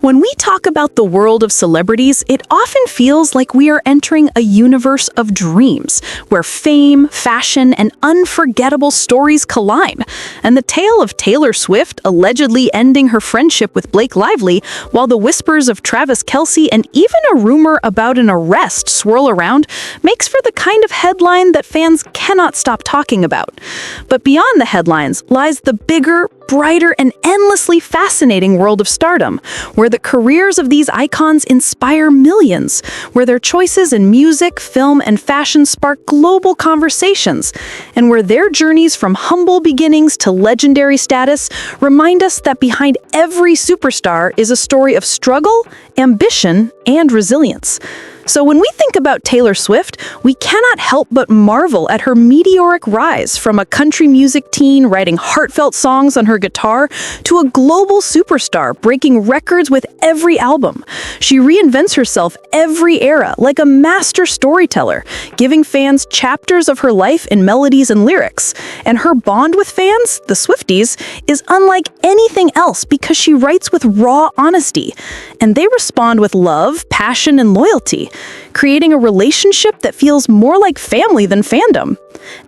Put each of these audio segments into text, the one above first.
When we talk about the world of celebrities, it often feels like we are entering a universe of dreams, where fame, fashion, and unforgettable stories collide. And the tale of Taylor Swift allegedly ending her friendship with Blake Lively, while the whispers of Travis Kelce and even a rumor about an arrest swirl around, makes for the kind of headline that fans cannot stop talking about. But beyond the headlines lies the bigger, brighter, and endlessly fascinating world of stardom, where the careers of these icons inspire millions, where their choices in music, film, and fashion spark global conversations, and where their journeys from humble beginnings to legendary status remind us that behind every superstar is a story of struggle, ambition, and resilience. So when we think about Taylor Swift, we cannot help but marvel at her meteoric rise from a country music teen writing heartfelt songs on her guitar to a global superstar breaking records with every album. She reinvents herself every era like a master storyteller, giving fans chapters of her life in melodies and lyrics. And her bond with fans, the Swifties, is unlike anything else because she writes with raw honesty. And they respond with love, passion, and loyalty, creating a relationship that feels more like family than fandom.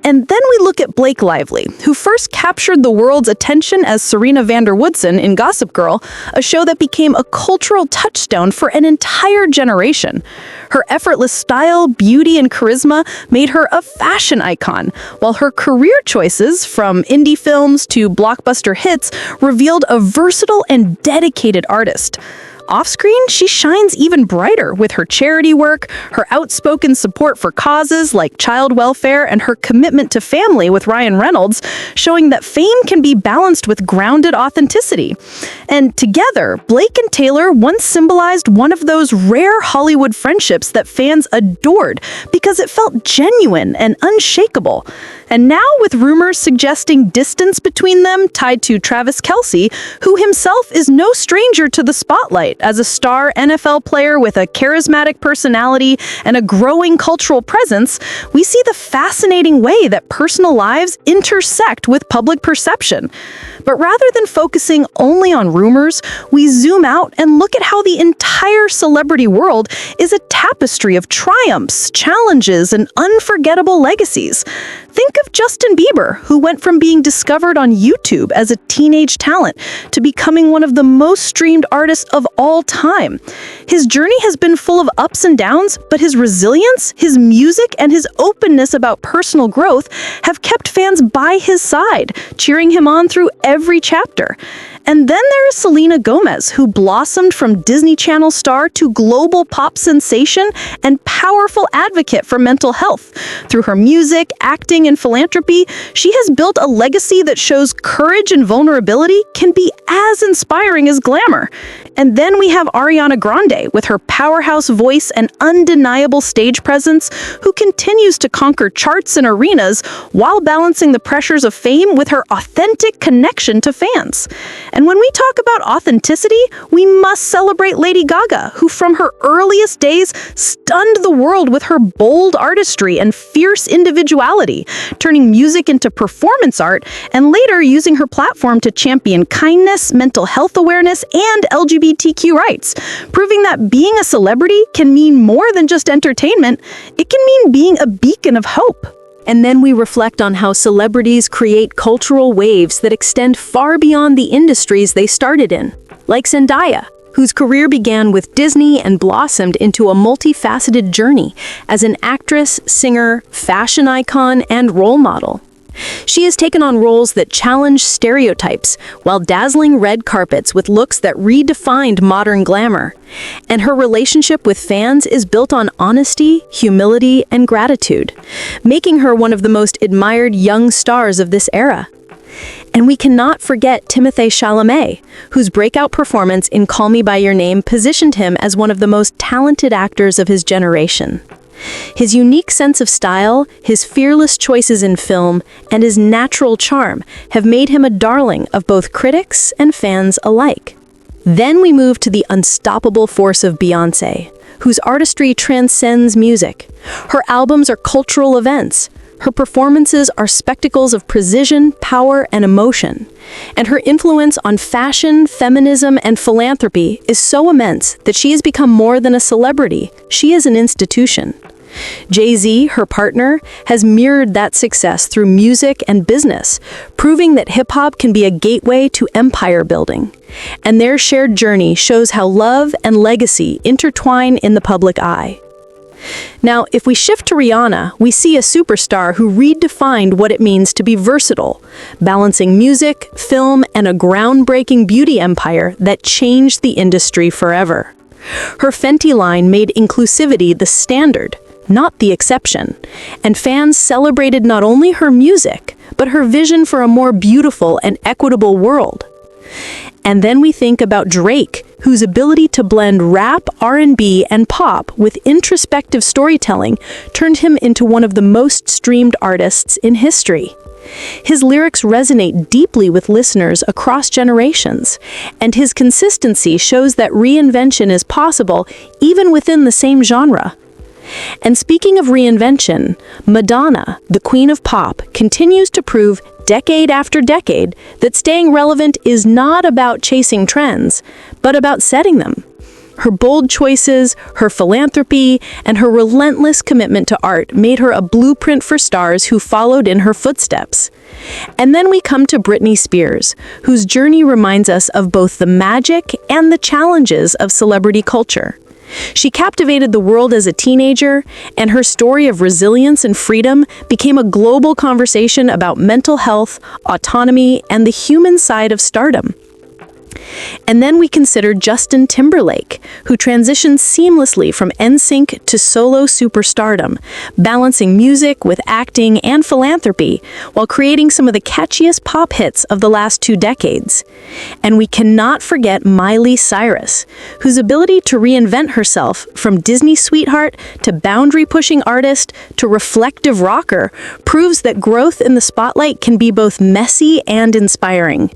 And then we look at Blake Lively, who first captured the world's attention as Serena van der Woodsen in Gossip Girl, a show that became a cultural touchstone for an entire generation. Her effortless style, beauty, and charisma made her a fashion icon, while her career choices, from indie films to blockbuster hits, revealed a versatile and dedicated artist. Off-screen, she shines even brighter with her charity work, her outspoken support for causes like child welfare, and her commitment to family with Ryan Reynolds, showing that fame can be balanced with grounded authenticity. And together, Blake and Taylor once symbolized one of those rare Hollywood friendships that fans adored because it felt genuine and unshakable. And now, with rumors suggesting distance between them tied to Travis Kelce, who himself is no stranger to the spotlight as a star NFL player with a charismatic personality and a growing cultural presence, we see the fascinating way that personal lives intersect with public perception. But rather than focusing only on rumors, we zoom out and look at how the entire celebrity world is a tapestry of triumphs, challenges, and unforgettable legacies. Think of Justin Bieber, who went from being discovered on YouTube as a teenage talent to becoming one of the most streamed artists of all time. His journey has been full of ups and downs, but his resilience, his music, and his openness about personal growth have kept fans by his side, cheering him on through every chapter. And then there is Selena Gomez, who blossomed from Disney Channel star to global pop sensation and powerful advocate for mental health. Through her music, acting, and philanthropy, she has built a legacy that shows courage and vulnerability can be as inspiring as glamour. And then we have Ariana Grande, with her powerhouse voice and undeniable stage presence, who continues to conquer charts and arenas while balancing the pressures of fame with her authentic connection to fans. And when we talk about authenticity, we must celebrate Lady Gaga, who from her earliest days stunned the world with her bold artistry and fierce individuality, turning music into performance art and later using her platform to champion kindness, mental health awareness, and LGBTQ rights, proving that being a celebrity can mean more than just entertainment. It can mean being a beacon of hope. And then we reflect on how celebrities create cultural waves that extend far beyond the industries they started in, like Zendaya, whose career began with Disney and blossomed into a multifaceted journey as an actress, singer, fashion icon, and role model. She has taken on roles that challenge stereotypes while dazzling red carpets with looks that redefined modern glamour. And her relationship with fans is built on honesty, humility, and gratitude, making her one of the most admired young stars of this era. And we cannot forget Timothée Chalamet, whose breakout performance in Call Me By Your Name positioned him as one of the most talented actors of his generation. His unique sense of style, his fearless choices in film, and his natural charm have made him a darling of both critics and fans alike. Then we move to the unstoppable force of Beyoncé, whose artistry transcends music. Her albums are cultural events, Her performances are spectacles of precision, power, and emotion. And her influence on fashion, feminism, and philanthropy is so immense that she has become more than a celebrity. She is an institution. Jay-Z, her partner, has mirrored that success through music and business, proving that hip-hop can be a gateway to empire building. And their shared journey shows how love and legacy intertwine in the public eye. Now, if we shift to Rihanna, we see a superstar who redefined what it means to be versatile, balancing music, film, and a groundbreaking beauty empire that changed the industry forever. Her Fenty line made inclusivity the standard, not the exception, and fans celebrated not only her music, but her vision for a more beautiful and equitable world. And then we think about Drake, whose ability to blend rap, R&B, and pop with introspective storytelling turned him into one of the most streamed artists in history. His lyrics resonate deeply with listeners across generations, and his consistency shows that reinvention is possible even within the same genre. And speaking of reinvention, Madonna, the queen of pop, continues to prove decade after decade that staying relevant is not about chasing trends, but about setting them. Her bold choices, her philanthropy, and her relentless commitment to art made her a blueprint for stars who followed in her footsteps. And then we come to Britney Spears, whose journey reminds us of both the magic and the challenges of celebrity culture. She captivated the world as a teenager, and her story of resilience and freedom became a global conversation about mental health, autonomy, and the human side of stardom. And then we consider Justin Timberlake, who transitioned seamlessly from NSYNC to solo superstardom, balancing music with acting and philanthropy, while creating some of the catchiest pop hits of the last 2 decades. And we cannot forget Miley Cyrus, whose ability to reinvent herself from Disney sweetheart to boundary-pushing artist to reflective rocker proves that growth in the spotlight can be both messy and inspiring.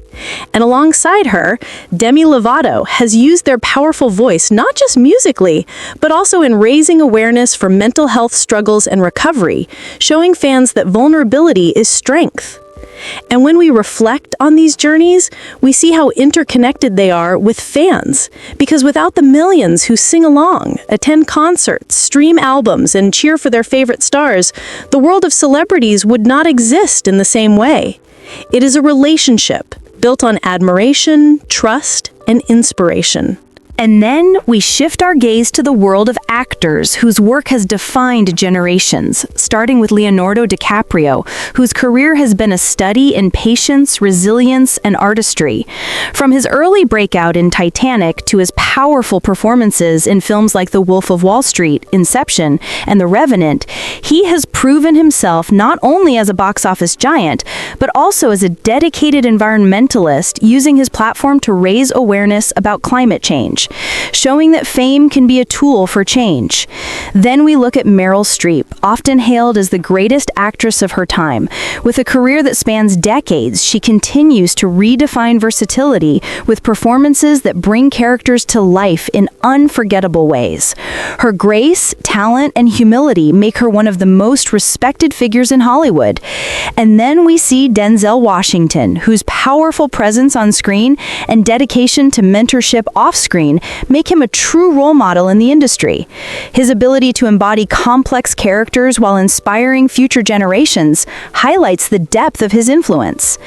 And alongside her, Demi Lovato has used their powerful voice not just musically, but also in raising awareness for mental health struggles and recovery, showing fans that vulnerability is strength. And when we reflect on these journeys, we see how interconnected they are with fans. Because without the millions who sing along, attend concerts, stream albums, and cheer for their favorite stars, the world of celebrities would not exist in the same way. It is a relationship built on admiration, trust, and inspiration. And then we shift our gaze to the world of actors whose work has defined generations, starting with Leonardo DiCaprio, whose career has been a study in patience, resilience, and artistry. From his early breakout in Titanic to his powerful performances in films like The Wolf of Wall Street, Inception, and The Revenant, he has proven himself not only as a box office giant, but also as a dedicated environmentalist using his platform to raise awareness about climate change, showing that fame can be a tool for change. Then we look at Meryl Streep, often hailed as the greatest actress of her time. With a career that spans decades, she continues to redefine versatility with performances that bring characters to life in unforgettable ways. Her grace, talent, and humility make her one of the most respected figures in Hollywood. And then we see Denzel Washington, whose powerful presence on screen and dedication to mentorship off-screen make him a true role model in the industry. His ability to embody complex characters while inspiring future generations highlights the depth of his influence.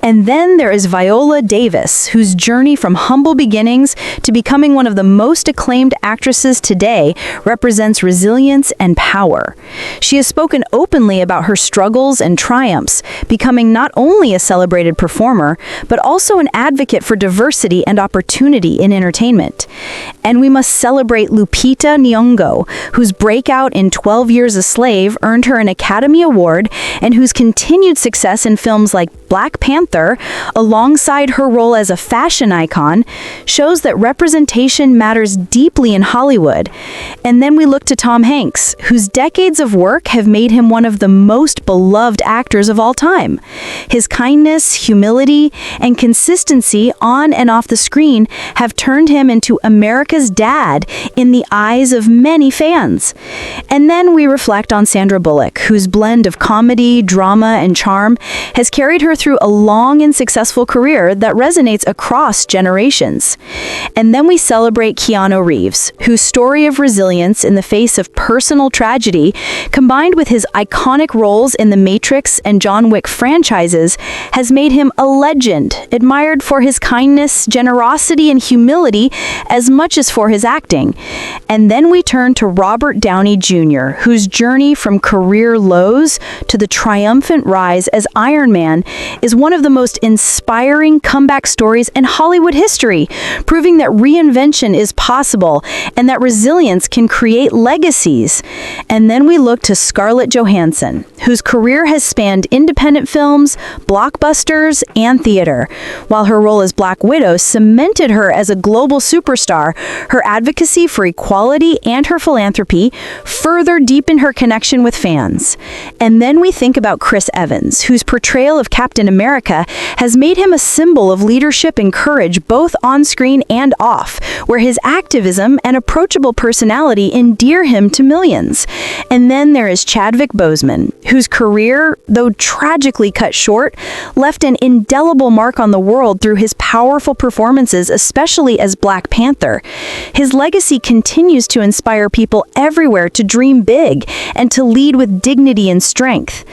And then there is Viola Davis, whose journey from humble beginnings to becoming one of the most acclaimed actresses today represents resilience and power. She has spoken openly about her struggles and triumphs, becoming not only a celebrated performer, but also an advocate for diversity and opportunity in entertainment. And we must celebrate Lupita Nyong'o, whose breakout in 12 Years a Slave earned her an Academy Award and whose continued success in films like Black Panther, alongside her role as a fashion icon, shows that representation matters deeply in Hollywood. And then we look to Tom Hanks, whose decades of work have made him one of the most beloved actors of all time. His kindness, humility, and consistency on and off the screen have turned him into America's dad in the eyes of many fans. And then we reflect on Sandra Bullock, whose blend of comedy, drama, and charm has carried her through a long and successful career that resonates across generations. And then we celebrate Keanu Reeves, whose story of resilience in the face of personal tragedy, combined with his iconic roles in the Matrix and John Wick franchises, has made him a legend, admired for his kindness, generosity, and humility as much as for his acting. And then we turn to Robert Downey Jr., whose journey from career lows to the triumphant rise as Iron Man is one of the most inspiring comeback stories in Hollywood history, proving that reinvention is possible and that resilience can create legacies. And then we look to Scarlett Johansson, whose career has spanned independent films, blockbusters, and theater. While her role as Black Widow cemented her as a global superstar, her advocacy for equality and her philanthropy further deepened her connection with fans. And then we think about Chris Evans, whose portrayal of Captain America has made him a symbol of leadership and courage both on screen and off, where his activism and approachable personality endear him to millions. And then there is Chadwick Boseman, whose career, though tragically cut short, left an indelible mark on the world through his powerful performances, especially as Black Panther. His legacy continues to inspire people everywhere to dream big and to lead with dignity and strength.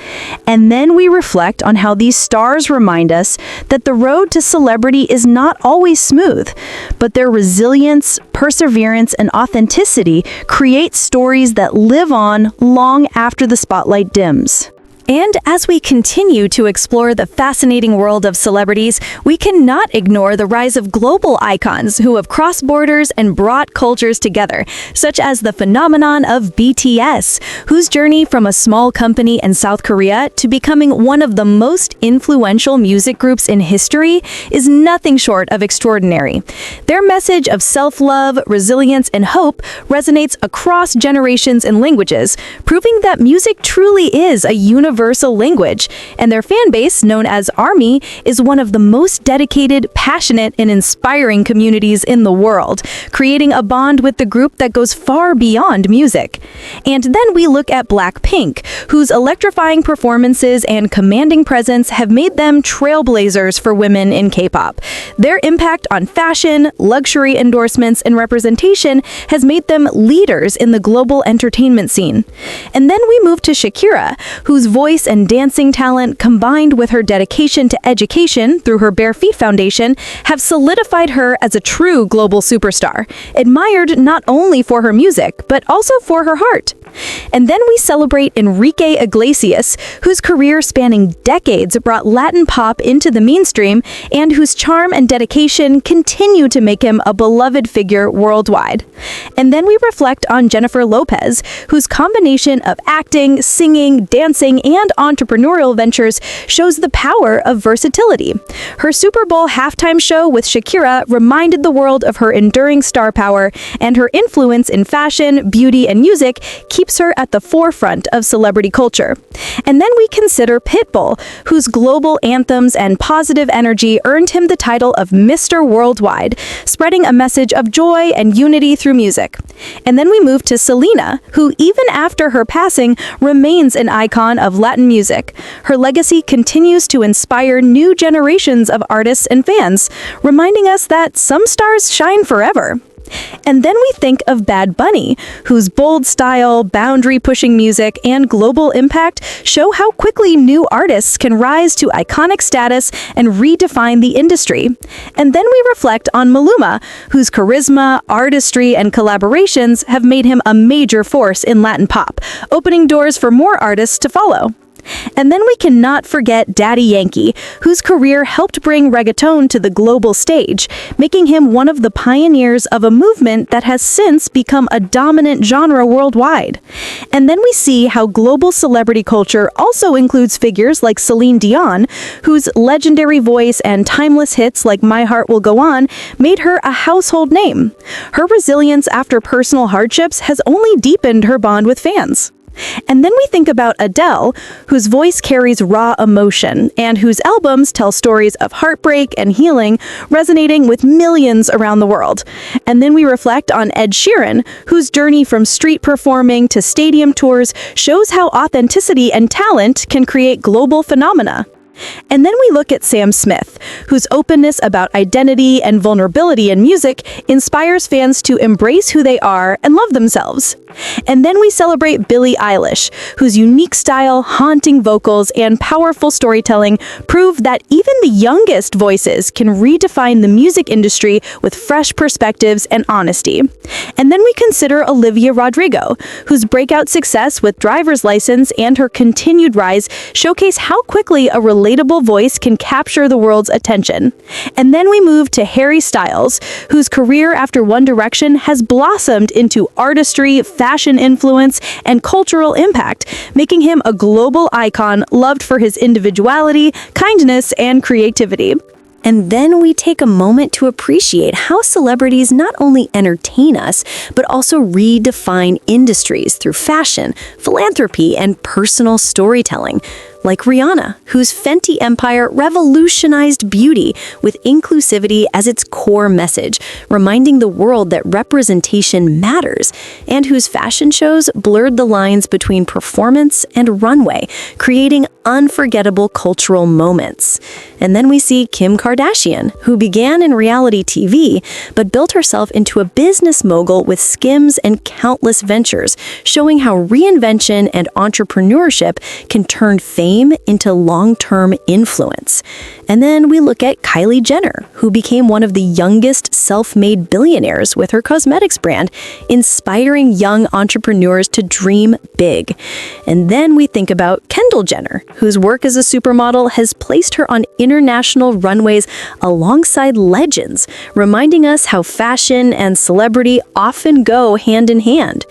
And then we reflect on how these stars remind us that the road to celebrity is not always smooth, but their resilience, perseverance, and authenticity create stories that live on long after the spotlight dims. And as we continue to explore the fascinating world of celebrities, we cannot ignore the rise of global icons who have crossed borders and brought cultures together, such as the phenomenon of BTS, whose journey from a small company in South Korea to becoming one of the most influential music groups in history is nothing short of extraordinary. Their message of self-love, resilience, and hope resonates across generations and languages, proving that music truly is a universal language, and their fan base, known as ARMY, is one of the most dedicated, passionate, and inspiring communities in the world, creating a bond with the group that goes far beyond music. And then we look at Blackpink, whose electrifying performances and commanding presence have made them trailblazers for women in K-pop. Their impact on fashion, luxury endorsements, and representation has made them leaders in the global entertainment scene. And then we move to Shakira, whose voice and dancing talent, combined with her dedication to education through her Bare Feet Foundation, have solidified her as a true global superstar, admired not only for her music, but also for her heart. And then we celebrate Enrique Iglesias, whose career spanning decades brought Latin pop into the mainstream and whose charm and dedication continue to make him a beloved figure worldwide. And then we reflect on Jennifer Lopez, whose combination of acting, singing, dancing, and entrepreneurial ventures shows the power of versatility. Her Super Bowl halftime show with Shakira reminded the world of her enduring star power, and her influence in fashion, beauty, and music keeps her at the forefront of celebrity culture. And then we consider Pitbull, whose global anthems and positive energy earned him the title of Mr. Worldwide, spreading a message of joy and unity through music. And then we move to Selena, who even after her passing remains an icon of Latin music. Her legacy continues to inspire new generations of artists and fans, reminding us that some stars shine forever. And then we think of Bad Bunny, whose bold style, boundary-pushing music, and global impact show how quickly new artists can rise to iconic status and redefine the industry. And then we reflect on Maluma, whose charisma, artistry, and collaborations have made him a major force in Latin pop, opening doors for more artists to follow. And then we cannot forget Daddy Yankee, whose career helped bring reggaeton to the global stage, making him one of the pioneers of a movement that has since become a dominant genre worldwide. And then we see how global celebrity culture also includes figures like Celine Dion, whose legendary voice and timeless hits like My Heart Will Go On made her a household name. Her resilience after personal hardships has only deepened her bond with fans. And then we think about Adele, whose voice carries raw emotion and whose albums tell stories of heartbreak and healing, resonating with millions around the world. And then we reflect on Ed Sheeran, whose journey from street performing to stadium tours shows how authenticity and talent can create global phenomena. And then we look at Sam Smith, whose openness about identity and vulnerability in music inspires fans to embrace who they are and love themselves. And then we celebrate Billie Eilish, whose unique style, haunting vocals, and powerful storytelling prove that even the youngest voices can redefine the music industry with fresh perspectives and honesty. And then we consider Olivia Rodrigo, whose breakout success with Driver's License and her continued rise showcase how quickly a relatable voice can capture the world's attention. And then we move to Harry Styles, whose career after One Direction has blossomed into artistry, fashion influence, and cultural impact, making him a global icon loved for his individuality, kindness, and creativity. And then we take a moment to appreciate how celebrities not only entertain us, but also redefine industries through fashion, philanthropy, and personal storytelling. Like Rihanna, whose Fenty empire revolutionized beauty with inclusivity as its core message, reminding the world that representation matters, and whose fashion shows blurred the lines between performance and runway, creating unforgettable cultural moments. And then we see Kim Kardashian, who began in reality TV, but built herself into a business mogul with Skims and countless ventures, showing how reinvention and entrepreneurship can turn fame into long-term influence. And then we look at Kylie Jenner, who became one of the youngest self-made billionaires with her cosmetics brand, inspiring young entrepreneurs to dream big. And then we think about Kendall Jenner, whose work as a supermodel has placed her on international runways alongside legends, reminding us how fashion and celebrity often go hand in hand.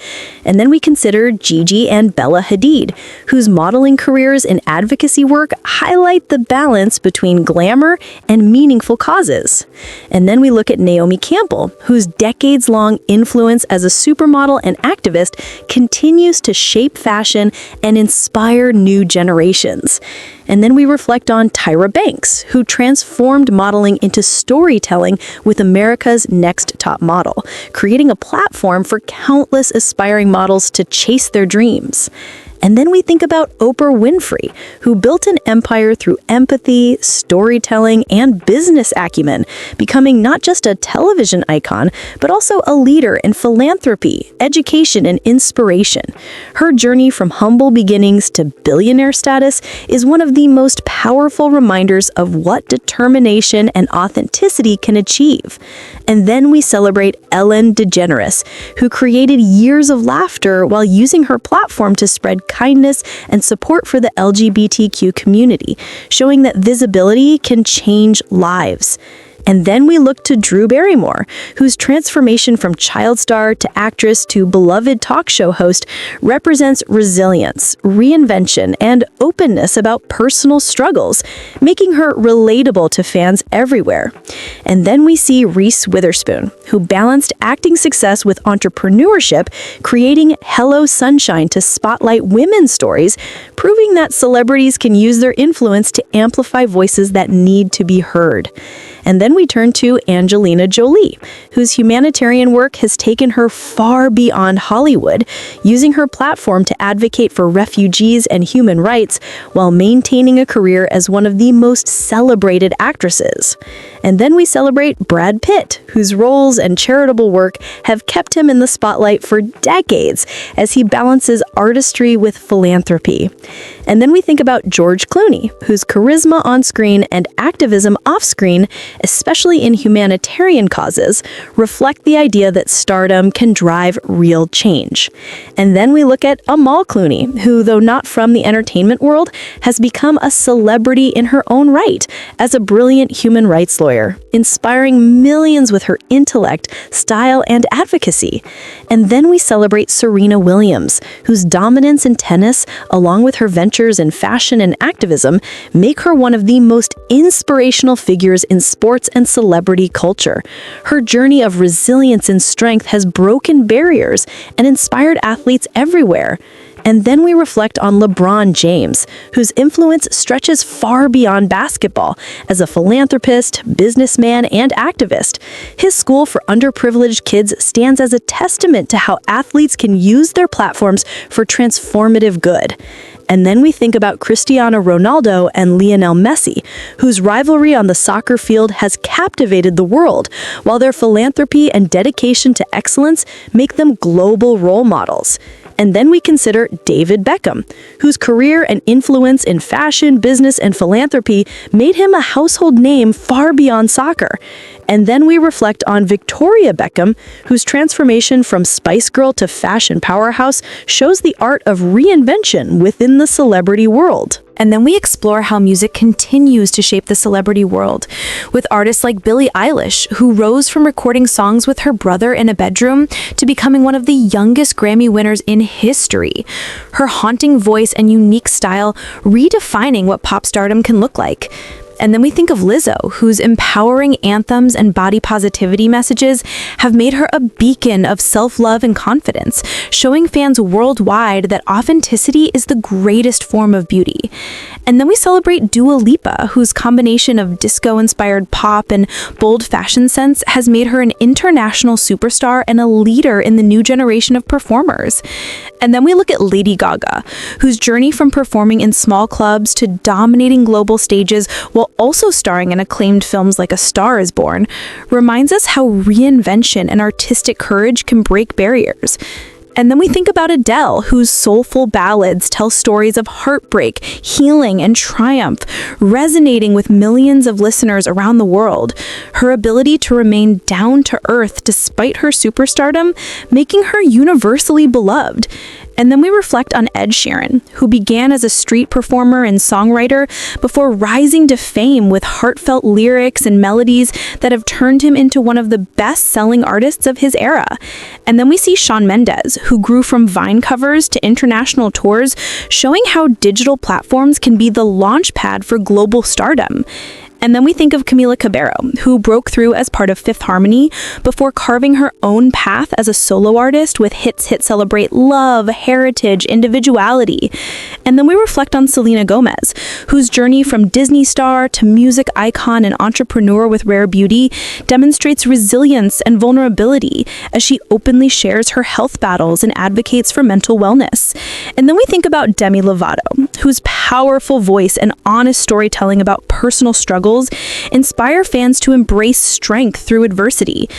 And then we consider Gigi and Bella Hadid, whose modeling careers and advocacy work highlight the balance between glamour and meaningful causes. And then we look at Naomi Campbell, whose decades-long influence as a supermodel and activist continues to shape fashion and inspire new generations. And then we reflect on Tyra Banks, who transformed modeling into storytelling with America's Next Top Model, creating a platform for countless aspiring models to chase their dreams. And then we think about Oprah Winfrey, who built an empire through empathy, storytelling, and business acumen, becoming not just a television icon, but also a leader in philanthropy, education, and inspiration. Her journey from humble beginnings to billionaire status is one of the most powerful reminders of what determination and authenticity can achieve. And then we celebrate Ellen DeGeneres, who created years of laughter while using her platform to spread kindness and support for the LGBTQ community, showing that visibility can change lives. And then we look to Drew Barrymore, whose transformation from child star to actress to beloved talk show host represents resilience, reinvention, and openness about personal struggles, making her relatable to fans everywhere. And then we see Reese Witherspoon, who balanced acting success with entrepreneurship, creating Hello Sunshine to spotlight women's stories, proving that celebrities can use their influence to amplify voices that need to be heard. And then we turn to Angelina Jolie, whose humanitarian work has taken her far beyond Hollywood, using her platform to advocate for refugees and human rights while maintaining a career as one of the most celebrated actresses. And then we celebrate Brad Pitt, whose roles and charitable work have kept him in the spotlight for decades as he balances artistry with philanthropy. And then we think about George Clooney, whose charisma on screen and activism off screen, especially in humanitarian causes, reflect the idea that stardom can drive real change. And then we look at Amal Clooney, who, though not from the entertainment world, has become a celebrity in her own right as a brilliant human rights lawyer, inspiring millions with her intellect, style, and advocacy. And then we celebrate Serena Williams, whose dominance in tennis, along with her ventures in fashion and activism, make her one of the most inspirational figures in sports and celebrity culture. Her journey of resilience and strength has broken barriers and inspired athletes everywhere. And then we reflect on LeBron James, whose influence stretches far beyond basketball. As a philanthropist, businessman, and activist, his school for underprivileged kids stands as a testament to how athletes can use their platforms for transformative good. And then we think about Cristiano Ronaldo and Lionel Messi, whose rivalry on the soccer field has captivated the world, while their philanthropy and dedication to excellence make them global role models. And then we consider David Beckham, whose career and influence in fashion, business, and philanthropy made him a household name far beyond soccer. And then we reflect on Victoria Beckham, whose transformation from Spice Girl to fashion powerhouse shows the art of reinvention within the celebrity world. And then we explore how music continues to shape the celebrity world, with artists like Billie Eilish, who rose from recording songs with her brother in a bedroom to becoming one of the youngest Grammy winners in history. Her haunting voice and unique style redefining what pop stardom can look like. And then we think of Lizzo, whose empowering anthems and body positivity messages have made her a beacon of self-love and confidence, showing fans worldwide that authenticity is the greatest form of beauty. And then we celebrate Dua Lipa, whose combination of disco-inspired pop and bold fashion sense has made her an international superstar and a leader in the new generation of performers. And then we look at Lady Gaga, whose journey from performing in small clubs to dominating global stages while also starring in acclaimed films like A Star is Born, reminds us how reinvention and artistic courage can break barriers. And then we think about Adele, whose soulful ballads tell stories of heartbreak, healing, and triumph, resonating with millions of listeners around the world. Her ability to remain down to earth despite her superstardom, making her universally beloved. And then we reflect on Ed Sheeran, who began as a street performer and songwriter before rising to fame with heartfelt lyrics and melodies that have turned him into one of the best-selling artists of his era. And then we see Shawn Mendes, who grew from Vine covers to international tours, showing how digital platforms can be the launch pad for global stardom. And then we think of Camila Cabello, who broke through as part of Fifth Harmony before carving her own path as a solo artist with hits that celebrate love, heritage, individuality. And then we reflect on Selena Gomez, whose journey from Disney star to music icon and entrepreneur with rare beauty demonstrates resilience and vulnerability as she openly shares her health battles and advocates for mental wellness. And then we think about Demi Lovato, whose powerful voice and honest storytelling about personal struggles inspire fans to embrace strength through adversity.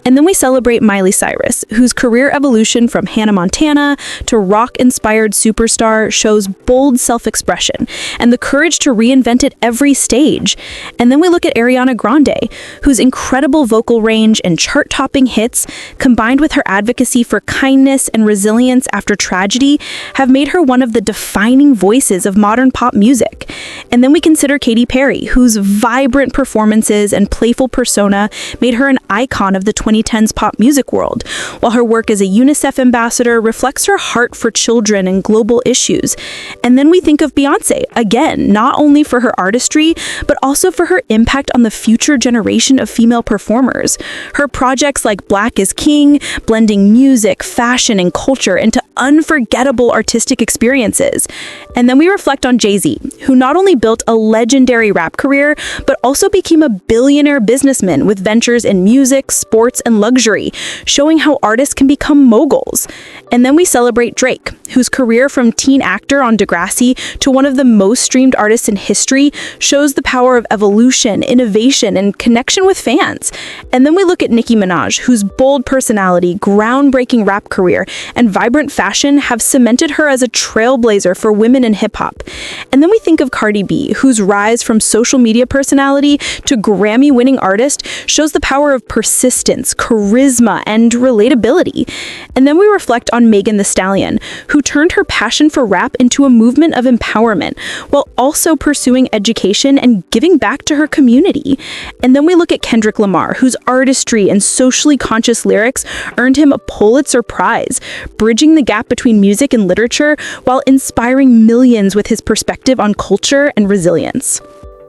And then we celebrate Miley Cyrus, whose career evolution from Hannah Montana to rock-inspired superstar shows bold self-expression and the courage to reinvent at every stage. And then we look at Ariana Grande, whose incredible vocal range and chart-topping hits, combined with her advocacy for kindness and resilience after tragedy, have made her one of the defining voices of modern pop music. And then we consider Katy Perry, whose vibrant performances and playful persona made her an icon of the 2010s pop music world, while her work as a UNICEF ambassador reflects her heart for children and global issues. And then we think of Beyoncé, again, not only for her artistry, but also for her impact on the future generation of female performers. Her projects like Black is King, blending music, fashion, and culture into unforgettable artistic experiences. And then we reflect on Jay-Z, who not only built a legendary rap career, but also became a billionaire businessman with ventures in music, sports, and luxury, showing how artists can become moguls. And then we celebrate Drake, whose career from teen actor on Degrassi to one of the most streamed artists in history shows the power of evolution, innovation, and connection with fans. And then we look at Nicki Minaj, whose bold personality, groundbreaking rap career, and vibrant fashion have cemented her as a trailblazer for women in hip-hop. And then we think of Cardi B, whose rise from social media personality to Grammy-winning artist shows the power of persistence, charisma, and relatability. And then we reflect on Megan Thee Stallion, who turned her passion for rap into a movement of empowerment, while also pursuing education and giving back to her community. And then we look at Kendrick Lamar, whose artistry and socially conscious lyrics earned him a Pulitzer Prize, bridging the gap between music and literature while inspiring millions with his perspective on culture and resilience.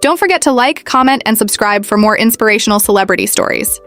Don't forget to like, comment, and subscribe for more inspirational celebrity stories.